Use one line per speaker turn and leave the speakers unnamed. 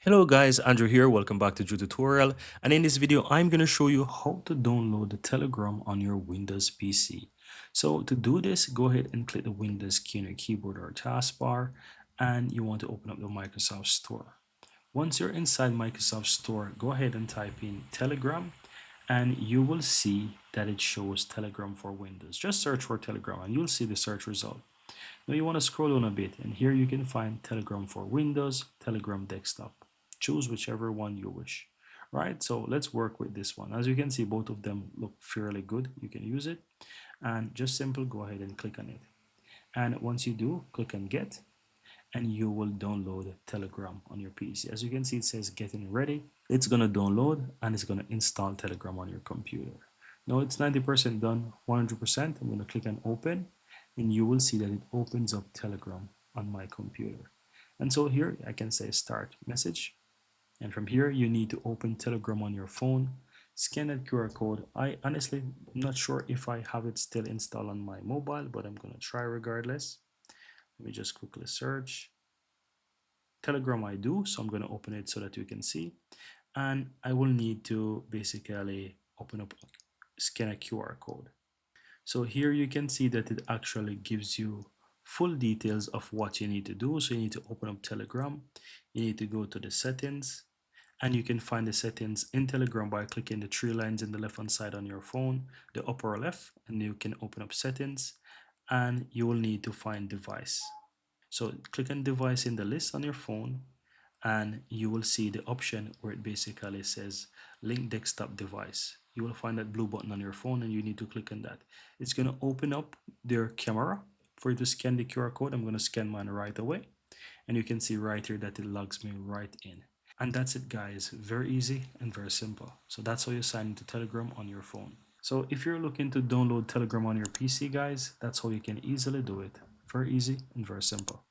Hello guys, Andrew here. Welcome back to Drew Tutorial. And in this video, I'm going to show you how to download the Telegram on your Windows PC. So to do this, go ahead and click the Windows key on your keyboard or taskbar, and you want to open up the Microsoft Store. Once you're inside Microsoft Store, go ahead and type in Telegram, and you will see that it shows Telegram for Windows. Just search for Telegram and you'll see the search result. Now you want to scroll down a bit, and here you can find Telegram for Windows, Telegram Desktop. Choose whichever one you wish. Right, so let's work with this one. As you can see, both of them look fairly good. You can use it, and just simple go ahead and click on it. And once you do, click on Get, and you will download Telegram on your PC. As you can see, it says getting ready. It's gonna download and it's gonna install Telegram on your computer. Now it's 90% done, 100%. I'm gonna click on open, and you will see that it opens up Telegram on my computer. And so here I can say start message. And from here, you need to open Telegram on your phone, scan that QR code. I honestly am not sure if I have it still installed on my mobile, but I'm gonna try regardless. Let me just quickly search. Telegram I do, so I'm going to open it so that you can see. And I will need to basically open up, scan a QR code. So here you can see that it actually gives you full details of what you need to do. So you need to open up Telegram. You need to go to the settings, and you can find the settings in Telegram by clicking the three lines in the left hand side on your phone, the upper left, and you can open up settings, and you will need to find device. So click on device in the list on your phone, and you will see the option where it basically says link desktop device. You will find that blue button on your phone, and you need to click on that. It's going to open up their camera for you to scan the QR code. I'm going to scan mine right away, and you can see right here that it logs me right in. And that's it, guys. Very easy and very simple. So that's how you sign into Telegram on your phone. So if you're looking to download Telegram on your PC, guys, that's how you can easily do it. Very easy and very simple.